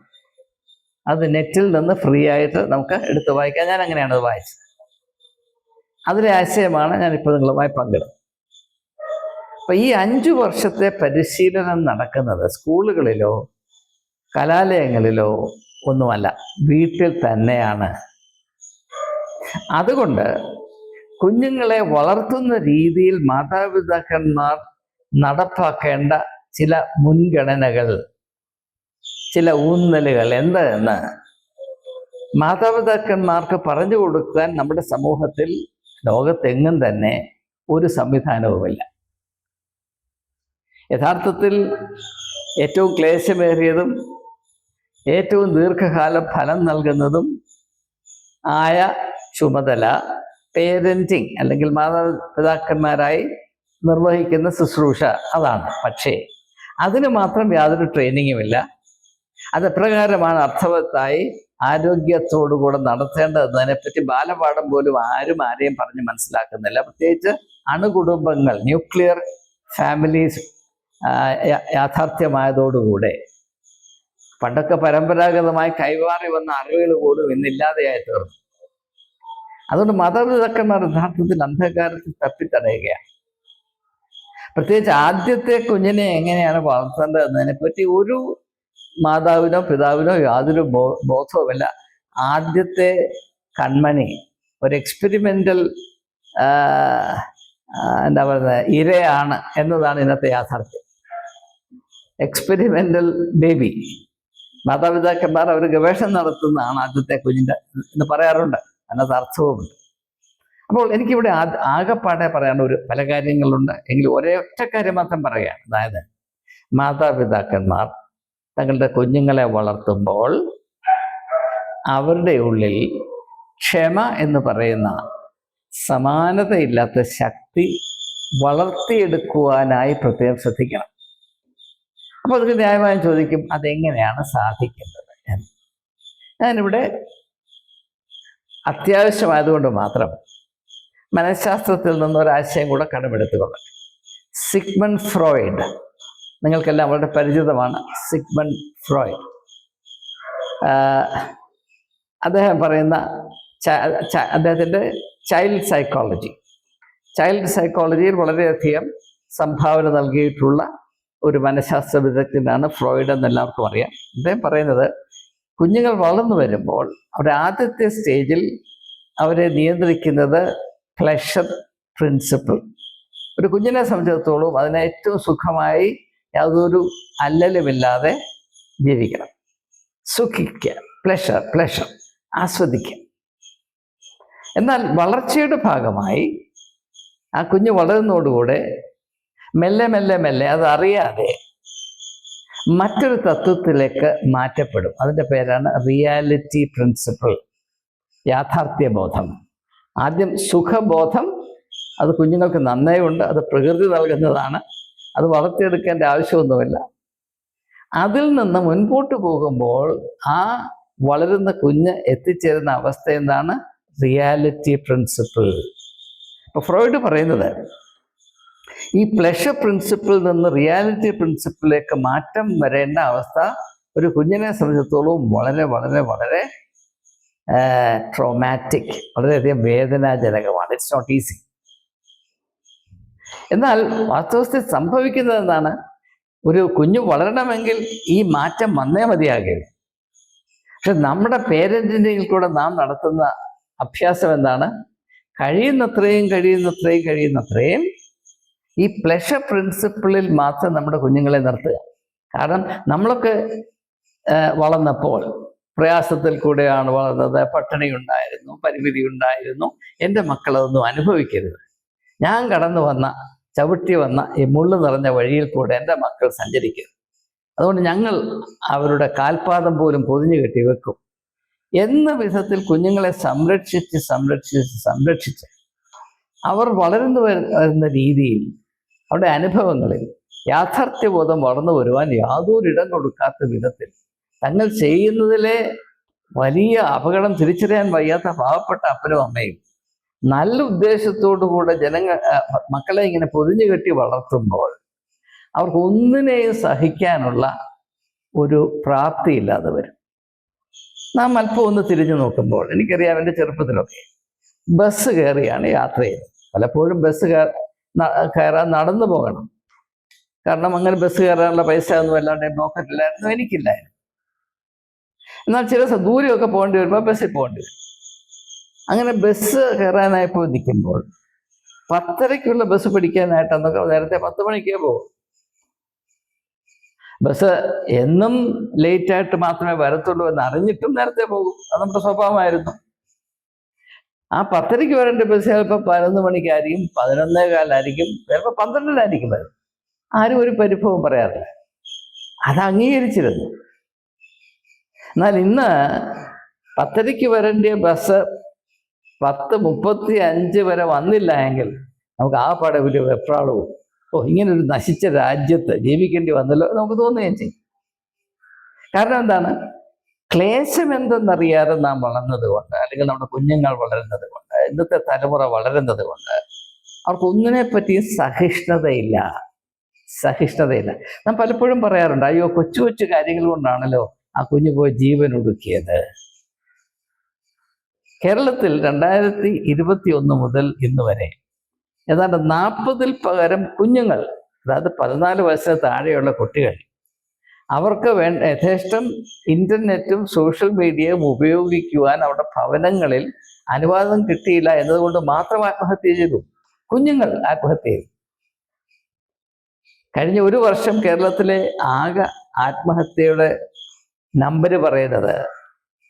S1: അത് നെറ്റിൽ നിന്ന് ഫ്രീ ആയിട്ട് നമുക്ക് എടുത്ത് വായിക്കാം. ഞാൻ അങ്ങനെയാണ് അത് വായിച്ചത്. അതിലെ ആശയമാണ് ഞാനിപ്പോൾ നിങ്ങളുമായി പങ്കിടുന്നത്. അപ്പം ഈ 5 വർഷത്തെ പരിശീലനം നടക്കുന്നത് സ്കൂളുകളിലോ കലാലയങ്ങളിലോ ഒന്നുമല്ല, വീട്ടിൽ തന്നെയാണ്. അതുകൊണ്ട് കുഞ്ഞുങ്ങളെ വളർത്തുന്ന രീതിയിൽ മാതാപിതാക്കന്മാർ നടപ്പാക്കേണ്ട ചില മുൻഗണനകൾ, ചില ഊന്നലുകൾ എന്തെന്ന് മാതാപിതാക്കന്മാർക്ക് പറഞ്ഞു കൊടുക്കാൻ നമ്മുടെ സമൂഹത്തിൽ, ലോകത്തെങ്ങും തന്നെ ഒരു സംവിധാനവുമില്ല. യഥാർത്ഥത്തിൽ ഏറ്റവും ക്ലേശമേറിയതും ഏറ്റവും ദീർഘകാലം ഫലം നൽകുന്നതും ആയ ചുമതല പേരൻറ്റിങ് അല്ലെങ്കിൽ മാതാപിതാക്കന്മാരായി നിർവഹിക്കുന്ന ശുശ്രൂഷ അതാണ്. പക്ഷേ അതിന് മാത്രം യാതൊരു ട്രെയിനിങ്ങുമില്ല. അതെപ്രകാരമാണ് അർത്ഥവത്തായി ആരോഗ്യത്തോടുകൂടെ നടത്തേണ്ടതെന്നതിനെപ്പറ്റി ബാലപാഠം പോലും ആരെയും പറഞ്ഞ് മനസ്സിലാക്കുന്നില്ല. പ്രത്യേകിച്ച് അണുകുടുംബങ്ങൾ, ന്യൂക്ലിയർ ഫാമിലീസ് യാഥാർത്ഥ്യമായതോടുകൂടെ പണ്ടൊക്കെ പരമ്പരാഗതമായി കൈമാറി വന്ന അറിവുകൾ പോലും ഇന്നില്ലാതെയായി തീർന്നു. അതുകൊണ്ട് മാതാപിതാക്കന്മാർ യഥാർത്ഥത്തിൽ അന്ധകാരത്തിൽ തപ്പിത്തടയുകയാണ്. പ്രത്യേകിച്ച് ആദ്യത്തെ കുഞ്ഞിനെ എങ്ങനെയാണ് വളർത്തേണ്ടത് എന്നതിനെപ്പറ്റി ഒരു മാതാവിനോ പിതാവിനോ യാതൊരു ബോധവുമില്ല. ആദ്യത്തെ കൺമണി ഒരു എക്സ്പെരിമെൻ്റൽ എന്താ പറയുന്നത് ഇരയാണ് എന്നതാണ് ഇന്നത്തെ യാഥാർത്ഥ്യം. Experimental baby. മാതാപിതാക്കന്മാർ അവർ ഗവേഷണം നടത്തുന്നതാണ് ആദ്യത്തെ കുഞ്ഞിൻ്റെ എന്ന് പറയാറുണ്ട്. അതിനകത്ത് അർത്ഥവുമുണ്ട്. അപ്പോൾ എനിക്കിവിടെ ആകെപ്പാടെ പറയാൻ പല കാര്യങ്ങളുണ്ട്. എങ്കിലും ഒറ്റ കാര്യം മാത്രം പറയുകയാണ്. അതായത് മാതാപിതാക്കന്മാർ തങ്ങളുടെ കുഞ്ഞുങ്ങളെ വളർത്തുമ്പോൾ അവരുടെ ഉള്ളിൽ ക്ഷമ എന്ന് പറയുന്ന സമാനതയില്ലാത്ത ശക്തി വളർത്തിയെടുക്കുവാനായി പ്രത്യേകം ശ്രദ്ധിക്കണം. അപ്പോൾ അതൊക്കെ ന്യായമായും ചോദിക്കും, അതെങ്ങനെയാണ് സാധിക്കുന്നത് എന്ന്. ഞാനിവിടെ അത്യാവശ്യമായതുകൊണ്ട് മാത്രം മനഃശാസ്ത്രത്തിൽ നിന്നൊരാശയം കൂടെ കടമെടുത്തുകൊള്ളട്ടെ. സിഗ്മണ്ട് ഫ്രോയിഡ്, നിങ്ങൾക്കെല്ലാം വളരെ പരിചിതമാണ്. സിഗ്മണ്ട് ഫ്രോയിഡ് അദ്ദേഹം പറയുന്ന അദ്ദേഹത്തിൻ്റെ ചൈൽഡ് സൈക്കോളജിയിൽ വളരെയധികം സംഭാവന നൽകിയിട്ടുള്ള ഒരു മനഃശാസ്ത്ര വിദഗ്ധനാണ് ഫ്രോയിഡ് എന്ന് എല്ലാവർക്കും അറിയാം. അദ്ദേഹം പറയുന്നത് കുഞ്ഞുങ്ങൾ വളർന്നു വരുമ്പോൾ അവരുടെ ആദ്യത്തെ സ്റ്റേജിൽ അവരെ നിയന്ത്രിക്കുന്നത് പ്ലഷർ പ്രിൻസിപ്പിൾ. ഒരു കുഞ്ഞിനെ സംബന്ധിച്ചിടത്തോളം അതിനെ ഏറ്റവും സുഖമായി യാതൊരു അല്ലലുമില്ലാതെ ജീവിക്കണം, സുഖിക്കുക, പ്ലഷർ ആസ്വദിക്കുക. എന്നാൽ വളർച്ചയുടെ ഭാഗമായി ആ കുഞ്ഞ് വളരുന്നതോടുകൂടെ മെല്ലെ അതറിയാതെ മറ്റൊരു തത്വത്തിലേക്ക് മാറ്റപ്പെടും. അതിൻ്റെ പേരാണ് റിയാലിറ്റി പ്രിൻസിപ്പിൾ, യാഥാർത്ഥ്യബോധം. ആദ്യം സുഖബോധം, അത് കുഞ്ഞുങ്ങൾക്ക് നന്നേ ഉണ്ട്, അത് പ്രകൃതി നൽകുന്നതാണ്, അത് വളർത്തിയെടുക്കേണ്ട ആവശ്യമൊന്നുമില്ല. അതിൽ നിന്ന് മുൻപോട്ട് പോകുമ്പോൾ ആ വളരുന്ന കുഞ്ഞ് എത്തിച്ചേരുന്ന അവസ്ഥ എന്താണ്? Reality principle. അപ്പോൾ ഫ്രോയിഡ് പറയുന്നത് ഈ പ്ലഷർ പ്രിൻസിപ്പിളിൽ നിന്ന് റിയാലിറ്റി പ്രിൻസിപ്പിളിലേക്ക് മാറ്റം വരേണ്ട അവസ്ഥ ഒരു കുഞ്ഞിനെ സംബന്ധിച്ചിടത്തോളം വളരെ ട്രോമാറ്റിക്, വളരെയധികം വേദനാജനകമാണ്. It's not easy. എന്നാൽ വാസ്തവത്തിൽ സംഭവിക്കുന്നത് എന്താണ്? ഒരു കുഞ്ഞു വളരണമെങ്കിൽ ഈ മാറ്റം വന്നേ മതിയാകുകയുള്ളൂ. പക്ഷെ നമ്മുടെ പേരൻറ്റിങ്ങിൽ കൂടെ നാം നടത്തുന്ന അഭ്യാസം എന്താണ്? കഴിയുന്നത്രയും ഈ പ്ലഷർ പ്രിൻസിപ്പിളിൽ മാത്രം നമ്മുടെ കുഞ്ഞുങ്ങളെ നിർത്തുക. കാരണം നമ്മളൊക്കെ വളർന്നപ്പോൾ പ്രയാസത്തിൽ കൂടെയാണ് വളർന്നത്. പട്ടിണി ഉണ്ടായിരുന്നു, പരിമിതി ഉണ്ടായിരുന്നു. എൻ്റെ മക്കളതൊന്നും അനുഭവിക്കരുത്. ഞാൻ കടന്നു വന്ന, ചവിട്ടി വന്ന ഈ മുള്ളു നിറഞ്ഞ വഴിയിൽ കൂടെ എൻ്റെ മക്കൾ സഞ്ചരിക്കരുത്. അതുകൊണ്ട് ഞങ്ങൾ അവരുടെ കാൽപാദം പോലും പൊതിഞ്ഞു കെട്ടി വെക്കും എന്ന വിധത്തിൽ കുഞ്ഞുങ്ങളെ സംരക്ഷിച്ച് അവർ വളർന്നു വരുന്ന രീതിയിൽ, അവരുടെ അനുഭവങ്ങളിൽ യാഥാർത്ഥ്യബോധം വളർന്നു വരുവാൻ യാതൊരു ഇടം കൊടുക്കാത്ത വിധത്തിൽ തങ്ങൾ ചെയ്യുന്നതിലെ വലിയ അപകടം തിരിച്ചറിയാൻ വയ്യാത്ത പാവപ്പെട്ട അപ്പനും അമ്മയും നല്ല ഉദ്ദേശത്തോടു കൂടെ മക്കളെ ഇങ്ങനെ പൊതിഞ്ഞു കെട്ടി വളർത്തുമ്പോൾ അവർക്ക് ഒന്നിനെയും സഹിക്കാനുള്ള ഒരു പ്രാപ്തിയില്ലാതെ വരും. നാം അല്പം ഒന്ന് തിരിഞ്ഞു നോക്കുമ്പോൾ, എനിക്കറിയാം എൻ്റെ ചെറുപ്പത്തിലൊക്കെ ബസ് കയറിയാണ് യാത്ര ചെയ്യുന്നത്. പലപ്പോഴും ബസ് കയറാൻ നടന്നു പോകണം. കാരണം അങ്ങനെ ബസ് കയറാനുള്ള പൈസ ഒന്നും അല്ലാണ്ട് പോക്കറ്റില്ലായിരുന്നു, എനിക്കില്ലായിരുന്നു. എന്നാൽ ചില ദൂരമൊക്കെ പോകേണ്ടി വരുമ്പോൾ ബസ്സിൽ പോകേണ്ടി വരും. അങ്ങനെ ബസ് കയറാനായപ്പോൾ നിൽക്കുമ്പോൾ 10:30 ബസ് പിടിക്കാനായിട്ടെന്നൊക്കെ നേരത്തെ 10 മണിക്കേ പോകും. ബസ് എന്നും ലേറ്റായിട്ട് മാത്രമേ വരത്തുള്ളൂ എന്ന് അറിഞ്ഞിട്ടും നേരത്തെ പോകും. അത് നമ്മുടെ സ്വഭാവമായിരുന്നു. ആ 10:30 വരേണ്ട ബസ് ചിലപ്പോൾ 11 മണിക്കായിരിക്കും, 11:15 ചിലപ്പോൾ 12-നായിരിക്കും വരും. ആരും ഒരു പരിഭവം പറയാറില്ല. അത് അംഗീകരിച്ചിരുന്നു. എന്നാൽ ഇന്ന് 10:30 വരേണ്ട ബസ് 10:35 വരെ വന്നില്ല എങ്കിൽ നമുക്ക് ആ പാടെ വലിയ വെപ്രാളവും, ഇങ്ങനൊരു നശിച്ച രാജ്യത്ത് ജീവിക്കേണ്ടി വന്നല്ലോ നമുക്ക് തോന്നുകയും ചെയ്യും. കാരണം എന്താണ്? ക്ലേശം എന്തെന്നറിയാതെ നാം വളർന്നത് കൊണ്ട്, അല്ലെങ്കിൽ നമ്മുടെ കുഞ്ഞുങ്ങൾ വളരുന്നത് കൊണ്ട്, ഇന്നത്തെ തലമുറ വളരുന്നത് കൊണ്ട് അവർക്ക് ഒന്നിനെ പറ്റി സഹിഷ്ണുതയില്ല. നാം പലപ്പോഴും പറയാറുണ്ട്, അയ്യോ കൊച്ചു കൊച്ചു കാര്യങ്ങൾ കൊണ്ടാണല്ലോ ആ കുഞ്ഞു പോയി ജീവൻ ഒടുക്കിയത്. കേരളത്തിൽ 2021 മുതൽ ഇന്ന് വരെ ഏതാണ്ട് 40-ൽ പരം കുഞ്ഞുങ്ങൾ, അതായത് 14 വയസ്സിന് താഴെയുള്ള കുട്ടികൾ, അവർക്ക് യഥേഷ്ടം ഇൻ്റർനെറ്റും സോഷ്യൽ മീഡിയയും ഉപയോഗിക്കുവാൻ അവരുടെ ഭവനങ്ങളിൽ അനുവാദം കിട്ടിയില്ല എന്നതുകൊണ്ട് മാത്രം ആത്മഹത്യ ചെയ്തു. കുഞ്ഞുങ്ങൾ ആത്മഹത്യ ചെയ്തു. കഴിഞ്ഞ 1 വർഷം കേരളത്തിലെ ആകെ ആത്മഹത്യയുടെ നമ്പർ പറയുന്നത്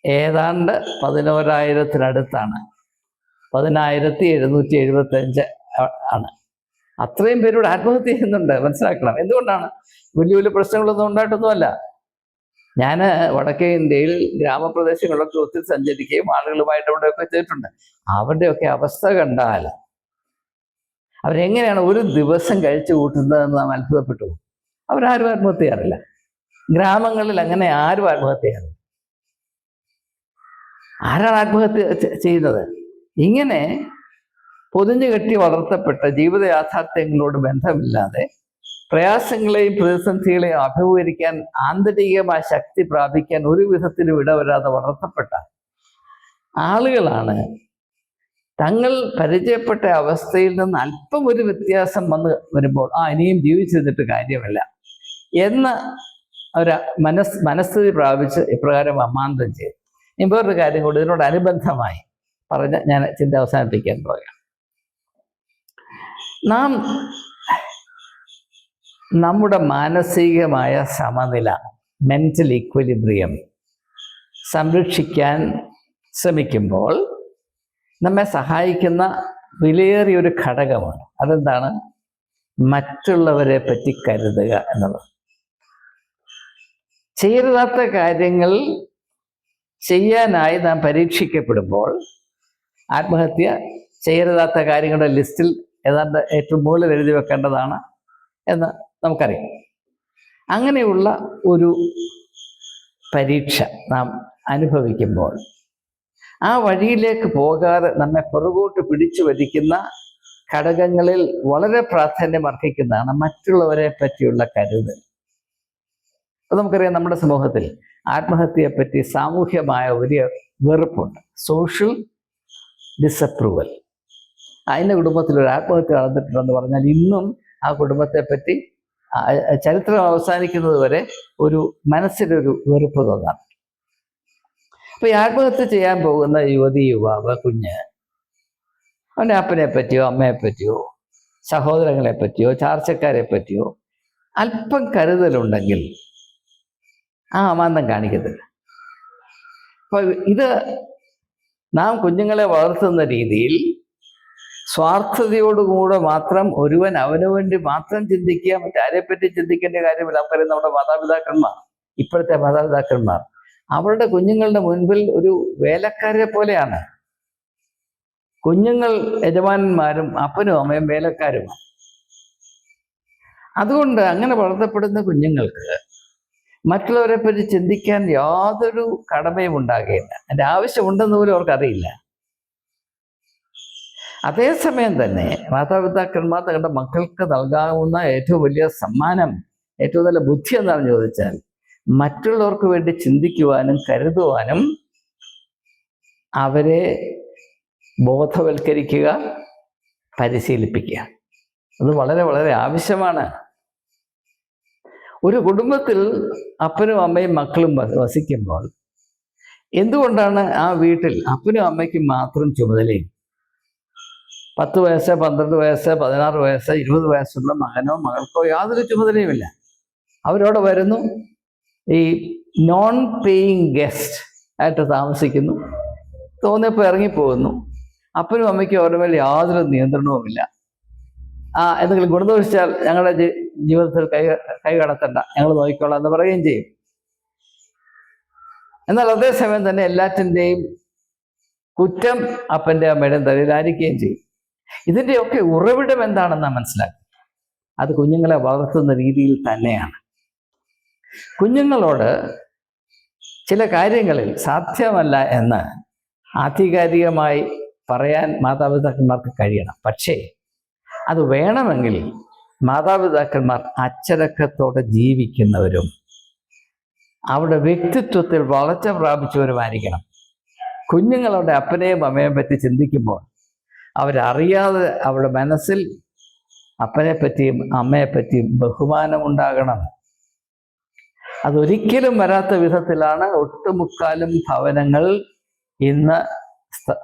S1: ഏതാണ്ട് 11,000-ത്തിനടുത്താണ്. 10,775 ആണ്. അത്രയും പേരോട് ആത്മഹത്യ ചെയ്യുന്നുണ്ട്. മനസ്സിലാക്കണം. എന്തുകൊണ്ടാണ്? വലിയ വലിയ പ്രശ്നങ്ങളൊന്നും ഉണ്ടായിട്ടൊന്നുമല്ല. ഞാൻ വടക്കേ ഇന്ത്യയിൽ ഗ്രാമപ്രദേശങ്ങളിലൊക്കെ ഒത്തിരി സഞ്ചരിക്കുകയും ആളുകളുമായിട്ട് അവിടെയൊക്കെ ചെയ്തിട്ടുണ്ട്. അവരുടെയൊക്കെ അവസ്ഥ കണ്ടാൽ അവരെങ്ങനെയാണ് ഒരു ദിവസം കഴിച്ചു കൂട്ടുന്നതെന്ന് നാം അത്ഭുതപ്പെട്ടു. അവരാരും ആത്മഹത്യ ചെയ്യാറില്ല. ഗ്രാമങ്ങളിൽ അങ്ങനെ ആരും ആത്മഹത്യ ചെയ്യാറില്ല. ആരാണ് ആത്മഹത്യ ചെയ്യുന്നത്? ഇങ്ങനെ പൊതിഞ്ഞു കെട്ടി വളർത്തപ്പെട്ട ജീവിത യാഥാർത്ഥ്യങ്ങളോട് ബന്ധമില്ലാതെ പ്രയാസങ്ങളെയും പ്രതിസന്ധികളെയും അഭിമുഖീകരിക്കാൻ ആന്തരികമായ ശക്തി പ്രാപിക്കാൻ ഒരു വിധത്തിലും ഇടവരാതെ വളർത്തപ്പെട്ട ആളുകളാണ് തങ്ങൾ പരിചയപ്പെട്ട അവസ്ഥയിൽ നിന്ന് അല്പം ഒരു വ്യത്യാസം വരുമ്പോൾ ഇനിയും ജീവിച്ചിരുന്നിട്ട് കാര്യമില്ല എന്ന ഒരു മനസ്ഥിതി പ്രാപിച്ച് ഇപ്രകാരം അമാന്തം ചെയ്തു. ഇനി വേറൊരു കാര്യം കൂടി ഇതിനോടനുബന്ധമായി പറഞ്ഞ് ഞാൻ ചിന്ത അവസാനിപ്പിക്കാൻ പോവുകയാണ്. നാം നമ്മുടെ മാനസികമായ സമനില, മെൻ്റൽ ഈക്വിലിബ്രിയം സംരക്ഷിക്കാൻ ശ്രമിക്കുമ്പോൾ നമ്മെ സഹായിക്കുന്ന വിലയേറിയൊരു ഘടകമാണ്. അതെന്താണ്? മറ്റുള്ളവരെ പറ്റി കരുതുക എന്നുള്ളത്. ചെയ്യരുതാത്ത കാര്യങ്ങൾ ചെയ്യാനായി നാം പരീക്ഷിക്കപ്പെടുമ്പോൾ ആത്മഹത്യ ചെയ്യരുതാത്ത കാര്യങ്ങളുടെ ലിസ്റ്റിൽ ഏതാണ്ട് ഏറ്റവും മുകളിൽ എഴുതി വെക്കേണ്ടതാണ് എന്ന് നമുക്കറിയാം. അങ്ങനെയുള്ള ഒരു പരീക്ഷ നാം അനുഭവിക്കുമ്പോൾ ആ വഴിയിലേക്ക് പോകാതെ നമ്മെ പുറകോട്ട് പിടിച്ചു വലിക്കുന്ന ഘടകങ്ങളിൽ വളരെ പ്രാധാന്യം അർഹിക്കുന്നതാണ് മറ്റുള്ളവരെ പറ്റിയുള്ള കരുതൽ. അത് നമുക്കറിയാം, നമ്മുടെ സമൂഹത്തിൽ ആത്മഹത്യയെപ്പറ്റി സാമൂഹ്യമായ വലിയ വെറുപ്പുണ്ട്. Social disapproval. അതിൻ്റെ കുടുംബത്തിൽ ഒരു ആത്മഹത്യ നടന്നിട്ടുണ്ടെന്ന് പറഞ്ഞാൽ ഇന്നും ആ കുടുംബത്തെപ്പറ്റി ചരിത്രം അവസാനിക്കുന്നത് വരെ ഒരു മനസ്സിലൊരു വെറുപ്പ് തോന്നാം. അപ്പോൾ ഈ ആത്മഹത്യ ചെയ്യാൻ പോകുന്ന യുവതി, യുവാവ്, കുഞ്ഞ് അവൻ്റെ അപ്പനെ പറ്റിയോ അമ്മയെ പറ്റിയോ സഹോദരങ്ങളെ പറ്റിയോ ചാർച്ചക്കാരെ പറ്റിയോ അല്പം കരുതലുണ്ടെങ്കിൽ ആ അമാന്തം കാണിക്കത്തില്ല. അപ്പോൾ ഇത് നാം കുഞ്ഞുങ്ങളെ വളർത്തുന്ന രീതിയിൽ സ്വാർത്ഥതയോടുകൂടെ മാത്രം ഒരുവൻ അവന് വേണ്ടി മാത്രം ചിന്തിക്കുക, മറ്റാരെപ്പറ്റി ചിന്തിക്കേണ്ട കാര്യമില്ല. നമുക്കറിയാം നമ്മുടെ മാതാപിതാക്കന്മാർ, ഇപ്പോഴത്തെ മാതാപിതാക്കന്മാർ അവരുടെ കുഞ്ഞുങ്ങളുടെ മുൻപിൽ ഒരു വേലക്കാരെ പോലെയാണ്. കുഞ്ഞുങ്ങൾ യജമാനന്മാരും അപ്പനും അമ്മയും വേലക്കാരുമാണ്. അതുകൊണ്ട് അങ്ങനെ വളർത്തപ്പെടുന്ന കുഞ്ഞുങ്ങൾക്ക് മറ്റുള്ളവരെ പറ്റി ചിന്തിക്കാൻ യാതൊരു കടമയും ഉണ്ടാകുകയില്ല. അതിൻ്റെ ആവശ്യമുണ്ടെന്ന് പോലും അവർക്കറിയില്ല. അതേസമയം തന്നെ മാതാപിതാക്കന്മാർ തങ്ങളുടെ മക്കൾക്ക് നൽകാവുന്ന ഏറ്റവും വലിയ സമ്മാനം, ഏറ്റവും നല്ല ബുദ്ധി എന്താണെന്ന് ചോദിച്ചാൽ മറ്റുള്ളവർക്ക് വേണ്ടി ചിന്തിക്കുവാനും കരുതുവാനും അവരെ ബോധവൽക്കരിക്കുക, പരിശീലിപ്പിക്കുക. അത് വളരെ വളരെ ആവശ്യമാണ്. ഒരു കുടുംബത്തിൽ അപ്പനും അമ്മയും മക്കളും വസിക്കുമ്പോൾ എന്തുകൊണ്ടാണ് ആ വീട്ടിൽ അപ്പനും അമ്മയ്ക്കും മാത്രം ചുമതലയും 10 വയസ്സ് 12 വയസ്സ് 16 വയസ്സ് 20 വയസ്സുള്ള മകനോ മകൾക്കോ യാതൊരു ചുമതലയുമില്ല. അവരവിടെ വരുന്നു, ഈ നോൺ പേയിങ് ഗസ്റ്റ് ആയിട്ട് താമസിക്കുന്നു, തോന്നിയപ്പോൾ ഇറങ്ങിപ്പോകുന്നു. അപ്പനും അമ്മയ്ക്കും അവരുടെ മേൽ യാതൊരു നിയന്ത്രണവുമില്ല. എന്തെങ്കിലും ഗുണദോഷിച്ചാൽ ഞങ്ങളുടെ ജീവിതത്തിൽ കൈ കടത്തണ്ട, ഞങ്ങൾ നോക്കിക്കോളാം എന്ന് പറയുകയും ചെയ്യും. എന്നാൽ അതേസമയം തന്നെ എല്ലാറ്റിൻ്റെയും കുറ്റം അപ്പൻ്റെ അമ്മയുടെയും തലയിലായിരിക്കുകയും ചെയ്യും. ഇതിൻ്റെയൊക്കെ ഉറവിടം എന്താണെന്ന് മനസ്സിലാക്കുക. അത് കുഞ്ഞുങ്ങളെ വളർത്തുന്ന രീതിയിൽ തന്നെയാണ്. കുഞ്ഞുങ്ങളോട് ചില കാര്യങ്ങളിൽ സാധ്യമല്ല എന്ന് ആധികാരികമായി പറയാൻ മാതാപിതാക്കന്മാർക്ക് കഴിയണം. പക്ഷേ അത് വേണമെങ്കിൽ മാതാപിതാക്കന്മാർ അച്ചടക്കത്തോടെ ജീവിക്കുന്നവരും അവരുടെ വ്യക്തിത്വത്തിൽ വളർച്ച പ്രാപിച്ചവരുമായിരിക്കണം. കുഞ്ഞുങ്ങളുടെ അപ്പനെയും അമ്മയെയും പറ്റി ചിന്തിക്കുമ്പോൾ അവരറിയാതെ അവരുടെ മനസ്സിൽ അപ്പനെ പറ്റിയും അമ്മയെപ്പറ്റിയും ബഹുമാനമുണ്ടാകണം. അതൊരിക്കലും വരാത്ത വിധത്തിലാണ് ഒട്ടുമുക്കാലും ഭവനങ്ങൾ ഇന്ന്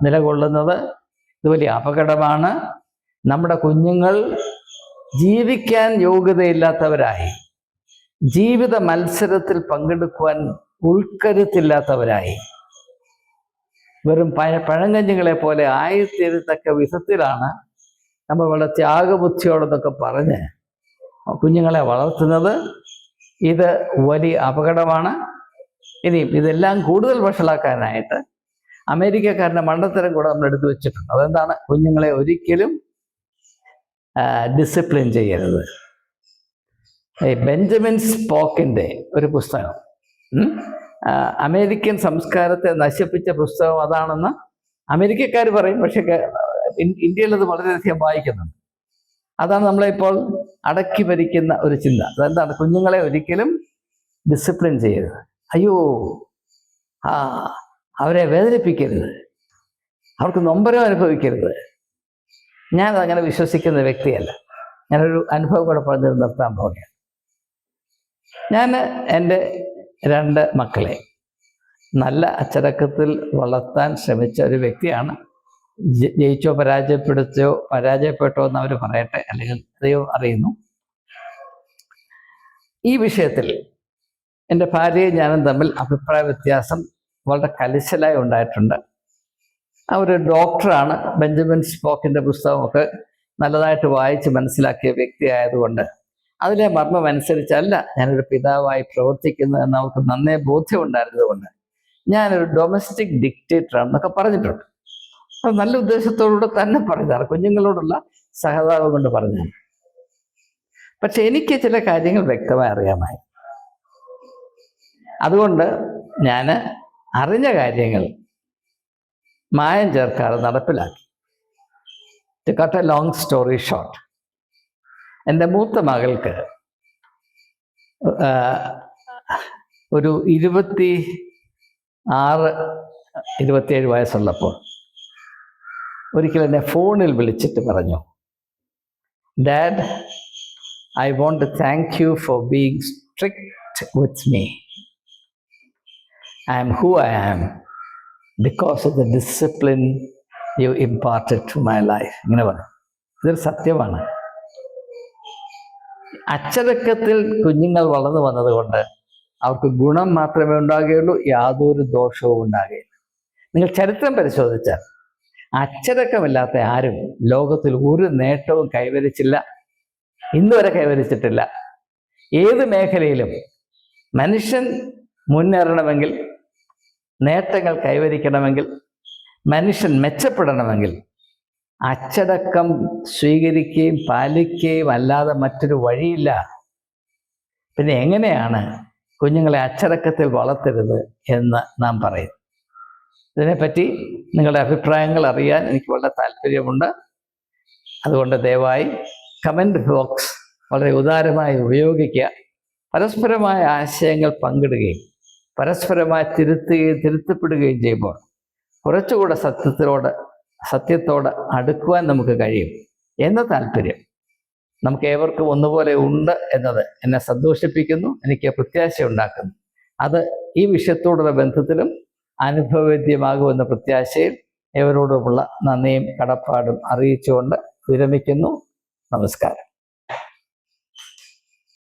S1: നിലകൊള്ളുന്നത്. ഇത് വലിയ അപകടമാണ്. നമ്മുടെ കുഞ്ഞുങ്ങൾ ജീവിക്കാൻ യോഗ്യതയില്ലാത്തവരായി, ജീവിത മത്സരത്തിൽ പങ്കെടുക്കുവാൻ ഉൾക്കരുത്തില്ലാത്തവരായി, വെറും പഴങ്കഞ്ഞികളെ പോലെ ആയിത്തീരത്തക്ക വിധത്തിലാണ് നമ്മൾ വളരെ ത്യാഗബുദ്ധിയോടെന്നൊക്കെ പറഞ്ഞ് കുഞ്ഞുങ്ങളെ വളർത്തുന്നത്. ഇത് വലിയ അപകടമാണ്. ഇനിയും ഇതെല്ലാം കൂടുതൽ വഷളാക്കാനായിട്ട് അമേരിക്കക്കാരൻ്റെ മണ്ടത്തരം കൂടെ നമ്മൾ എടുത്തു വെച്ചിട്ടുണ്ട്. അതെന്താണ്? കുഞ്ഞുങ്ങളെ ഒരിക്കലും ഡിസിപ്ലിൻ ചെയ്യരുത്. ബെഞ്ചമിൻ സ്പോക്കിൻ്റെ ഒരു പുസ്തകം, അമേരിക്കൻ സംസ്കാരത്തെ നശിപ്പിച്ച പുസ്തകം അതാണെന്ന് അമേരിക്കക്കാർ പറയും. പക്ഷേ ഇന്ത്യയിൽ അത് വളരെയധികം വായിക്കുന്നുണ്ട്. അതാണ് നമ്മളിപ്പോൾ അടക്കി ഭരിക്കുന്ന ഒരു ചിന്ത. അതെന്താണ്? കുഞ്ഞുങ്ങളെ ഒരിക്കലും ഡിസിപ്ലിൻ ചെയ്യരുത്. അയ്യോ, അവരെ വേദനിപ്പിക്കരുത്, അവർക്ക് നൊമ്പരം അനുഭവിക്കരുത്. ഞാനതങ്ങനെ വിശ്വസിക്കുന്ന വ്യക്തിയല്ല. ഞാനൊരു അനുഭവം കൂടെ പറഞ്ഞ് നിർത്താൻ പോവുകയാണ്. ഞാൻ എൻ്റെ 2 മക്കളെ നല്ല അച്ചടക്കത്തിൽ വളർത്താൻ ശ്രമിച്ച ഒരു വ്യക്തിയാണ്. ജയിച്ചോ പരാജയപ്പെട്ടോ എന്ന് അവർ പറയട്ടെ, അല്ലെങ്കിൽ ദൈവം അറിയുന്നു. ഈ വിഷയത്തിൽ എൻ്റെ ഭാര്യയും ഞാനും തമ്മിൽ അഭിപ്രായ വ്യത്യാസം വളരെ കലിശലായി ഉണ്ടായിട്ടുണ്ട്. അവർ ഡോക്ടറാണ്. ബെഞ്ചമിൻ സ്പോക്കിൻ്റെ പുസ്തകമൊക്കെ നല്ലതായിട്ട് വായിച്ച് മനസ്സിലാക്കിയ വ്യക്തി ആയതുകൊണ്ട് അതിലെ മർമ്മം അനുസരിച്ചല്ല ഞാനൊരു പിതാവായി പ്രവർത്തിക്കുന്നത് എന്ന് അവർക്ക് നന്നേ ബോധ്യമുണ്ടായിരുന്നതുകൊണ്ട് ഞാനൊരു ഡൊമസ്റ്റിക് ഡിക്റ്റേറ്ററാണെന്നൊക്കെ പറഞ്ഞിട്ടുണ്ട്. അത് നല്ല ഉദ്ദേശത്തോടുകൂടെ തന്നെ പറഞ്ഞതാണ്, കുഞ്ഞുങ്ങളോടുള്ള സഹതാപം കൊണ്ട് പറഞ്ഞാണ്. പക്ഷെ എനിക്ക് ചില കാര്യങ്ങൾ വ്യക്തമായി അറിയാമായി. അതുകൊണ്ട് ഞാൻ അറിഞ്ഞ കാര്യങ്ങൾ മായം ചേർക്കാതെ നടപ്പിലാക്കി. To cut a long story short, എൻ്റെ മൂത്ത മകൾക്ക് ഒരു 26-27 വയസ്സുള്ളപ്പോൾ ഒരിക്കൽ എന്നെ ഫോണിൽ വിളിച്ചിട്ട് പറഞ്ഞു, "dad, I want to thank you for being strict with me. I am who I am because of the discipline you imparted to my life. ഇങ്ങനെ പറയും. ഇതൊരു സത്യമാണ്. അച്ചടക്കത്തിൽ കുഞ്ഞുങ്ങൾ വളർന്നു വന്നതുകൊണ്ട് അവർക്ക് ഗുണം മാത്രമേ ഉണ്ടാകുകയുള്ളൂ, യാതൊരു ദോഷവും ഉണ്ടാകുകയില്ല. നിങ്ങൾ ചരിത്രം പരിശോധിച്ചാൽ അച്ചടക്കമില്ലാത്ത ആരും ലോകത്തിൽ ഒരു നേട്ടവും കൈവരിച്ചില്ല, ഇന്നുവരെ കൈവരിച്ചിട്ടില്ല. ഏത് മേഖലയിലും മനുഷ്യൻ മുന്നേറണമെങ്കിൽ, നേട്ടങ്ങൾ കൈവരിക്കണമെങ്കിൽ, മനുഷ്യൻ മെച്ചപ്പെടണമെങ്കിൽ അച്ചടക്കം സ്വീകരിക്കുകയും പാലിക്കുകയും അല്ലാതെ മറ്റൊരു വഴിയില്ല. പിന്നെ എങ്ങനെയാണ് കുഞ്ഞുങ്ങളെ അച്ചടക്കത്തിൽ വളർത്തരുത് എന്ന് നാം പറയും? ഇതിനെപ്പറ്റി നിങ്ങളുടെ അഭിപ്രായങ്ങൾ അറിയാൻ എനിക്ക് വളരെ താല്പര്യമുണ്ട്. അതുകൊണ്ട് ദയവായി കമൻറ്റ് ബോക്സ് വളരെ ഉദാരമായി ഉപയോഗിക്കുക. പരസ്പരമായ ആശയങ്ങൾ പങ്കിടുകയും പരസ്പരമായി തിരുത്തപ്പെടുകയും ചെയ്യുമ്പോൾ കുറച്ചുകൂടെ സത്യത്തോട് അടുക്കുവാൻ നമുക്ക് കഴിയും എന്ന താല്പര്യം നമുക്ക് ഏവർക്കും ഒന്നുപോലെ ഉണ്ട് എന്നത് എന്നെ സന്തോഷിപ്പിക്കുന്നു, എനിക്ക് പ്രത്യാശ ഉണ്ടാക്കുന്നു. അത് ഈ വിഷയത്തോടുള്ള ബന്ധത്തിലും അനുഭവവേദ്യമാകുമെന്ന പ്രത്യാശയിൽ ഏവരോടുമുള്ള നന്ദിയും കടപ്പാടും അറിയിച്ചുകൊണ്ട് വിരമിക്കുന്നു. നമസ്കാരം.